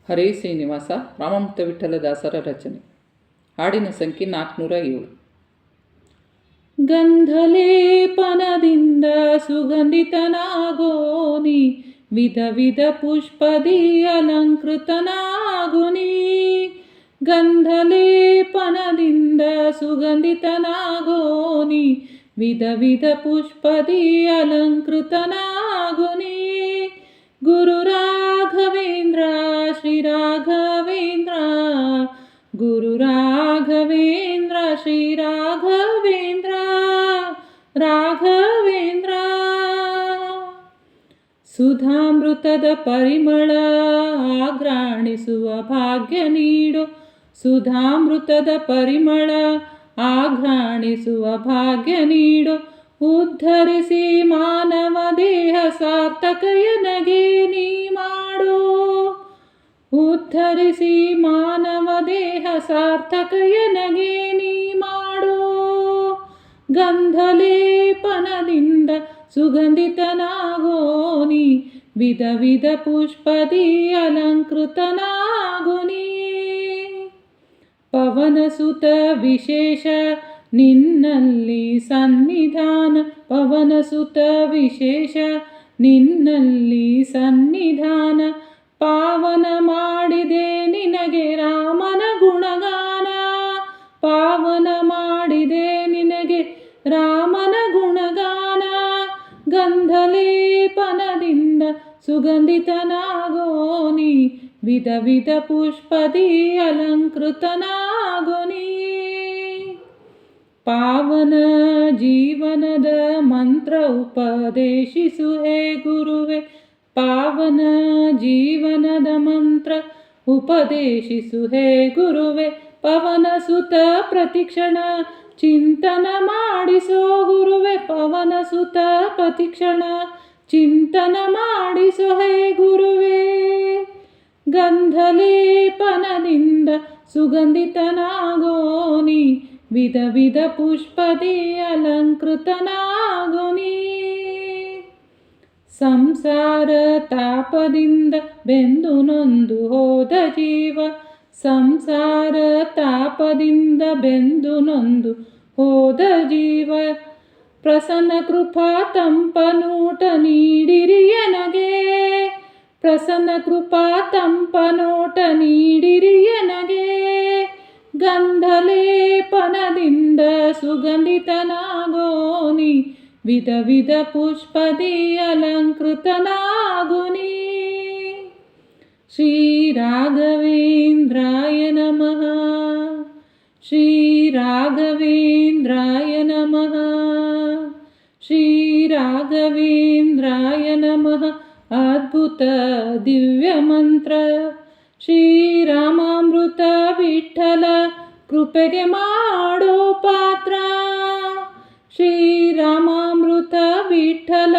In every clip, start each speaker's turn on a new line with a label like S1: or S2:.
S1: ಹರೇ ಶ್ರೀನಿವಾಸ ರಾಮಮೂರ್ತಿ ವಿಠಲದಾಸರ ರಚನೆ. ಹಾಡಿನ ಸಂಖ್ಯೆ 407. ಗಂಧಲೇಪನದಿಂದ ಸುಗಂಧಿತನಾಗೋನಿ, ವಿಧ ವಿಧ ಪುಷ್ಪದಿ ಅಲಂಕೃತನಾಗುನಿ. ಗಂಧಲೇಪನದಿಂದ ಸುಗಂಧಿತನಾಗೋನಿ, ವಿಧ ವಿಧ ಪುಷ್ಪದಿ ಅಲಂಕೃತನಾಗುನಿ. ಗುರು ರಾಘವೇಂದ್ರ ಶ್ರೀ ರಾಘವೇಂದ್ರ, ಗುರು ರಾಘವೇಂದ್ರ ಶ್ರೀ ರಾಘವೇಂದ್ರ, ರಾಘವೇಂದ್ರ. ಸುಧಾಮೃತದ ಪರಿಮಳ ಆಘ್ರಾಣಿಸುವ ಭಾಗ್ಯ ನೀಡು, ಸುಧಾಮೃತದ ಪರಿಮಳ ಆಘ್ರಾಣಿಸುವ ಭಾಗ್ಯ ನೀಡು. ಉದ್ಧರಿಸಿ ಮಾನವ ದೇಹ ಸಾರ್ಥಕಯನಗೆ ನೀ ಮಾಡು, ಉದ್ಧರಿಸಿ ಮಾನವ ದೇಹ ಸಾರ್ಥಕಯನಗೆ ನೀ ಮಾಡು. ಗಂಧಲೇಪನದಿಂದ ಸುಗಂಧಿತನಾಗೋನಿ, ವಿಧ ವಿಧ ಪುಷ್ಪದಿ ಅಲಂಕೃತನಾಗುನಿ. ಪವನಸುತ ವಿಶೇಷ ನಿನ್ನಲ್ಲಿ ಸನ್ನಿಧಾನ, ಪವನಸುತ ವಿಶೇಷ ನಿನ್ನಲ್ಲಿ ಸನ್ನಿಧಾನ. ಪಾವನ ಮಾಡಿದೆ ನಿನಗೆ ರಾಮನ ಗುಣಗಾನ, ಪಾವನ ಮಾಡಿದೆ ನಿನಗೆ ರಾಮನ ಗುಣಗಾನ. ಗಂಧಲೇಪನದಿಂದ ಸುಗಂಧಿತನಾಗೋನಿ, ವಿಧ ವಿಧ ಪುಷ್ಪದಿ ಅಲಂಕೃತನಾಗುನಿ. ಪಾವನ ಜೀವನದ ಮಂತ್ರ ಉಪದೇಶಿಸು ಹೇ ಗುರುವೆ, ಪಾವನ ಜೀವನದ ಮಂತ್ರ ಉಪದೇಶಿಸು ಹೇ ಗುರುವೆ. ಪವನ ಸುತ ಪ್ರತಿಕ್ಷಣ ಚಿಂತನ ಮಾಡಿಸೋ ಗುರುವೆ, ಪವನ ಸುತ ಪ್ರತಿಕ್ಷಣ ಚಿಂತನ ಮಾಡಿಸೋ ಹೇ ಗುರುವೆ. ಗಂಧಲೇಪನದಿಂದ ಸುಗಂಧಿತನಾಗೋನಿ, ವಿಧ ವಿಧ ಪುಷ್ಪದಿ ಅಲಂಕೃತನಾಗುನಿ. ಸಂಸಾರ ತಾಪದಿಂದ ಬೆಂದು ನೊಂದು ಹೋದ ಜೀವ, ಸಂಸಾರ ತಾಪದಿಂದ ಬೆಂದು ನೊಂದು ಹೋದ ಜೀವ. ಪ್ರಸನ್ನ ಕೃಪಾ ತಂಪನೋಟ ನೀಡಿರಿಯನಗೆ, ಪ್ರಸನ್ನ ಕೃಪಾ ತಂಪನೋಟ ನೀಡಿರಿಯನಗೆ. ಗಂಧಲೇಪನದಿಂದ ಸುಗಂಧಿತನಾಗೋನಿ, ವಿಧ ವಿಧ ಪುಷ್ಪದಿ ಅಲಂಕೃತನಾಗುನಿ. ಶ್ರೀ ರಾಘವೇಂದ್ರಾಯ ನಮಃ, ಶ್ರೀ ರಾಘವೇಂದ್ರಾಯ ನಮಃ, ಶ್ರೀ ರಾಘವೇಂದ್ರಾಯ ನಮಃ. ಅದ್ಭುತ ದಿವ್ಯ ಮಂತ್ರ ಶ್ರೀರಾಮಾಮೃತ ವಿಠಲ ಕೃಪೆಗೆ ಮಾಡೋ ಪಾತ್ರ, ಶ್ರೀರಾಮಾಮೃತ ವಿಠಲ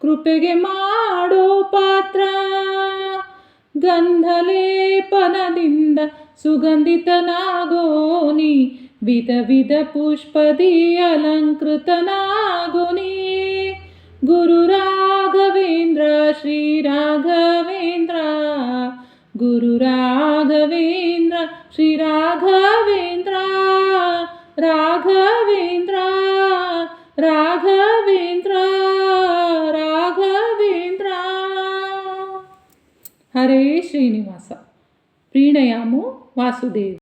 S1: ಕೃಪೆಗೆ ಮಾಡೋ ಪಾತ್ರ. ಗಂಧಲೇಪನದಿಂದ ಸುಗಂಧಿತನಾಗೋನಿ, ವಿಧ ವಿಧ ಪುಷ್ಪದಿ ಅಲಂಕೃತನಾಗುನಿ. ಗುರು ರಾಘವೇಂದ್ರ ಶ್ರೀ ರಾಘವೇಂದ್ರ, ಗುರು ರಾಘವೇಂದ್ರ ಶ್ರೀ ರಾಘವೇಂದ್ರ, ರಾಘವೇಂದ್ರ, ರಾಘವೇಂದ್ರ, ರಾಘವೇಂದ್ರ. ಹರೇ ಶ್ರೀನಿವಾಸ. ಪ್ರೀಣಯಾಮೋ ವಾಸುದೇವ.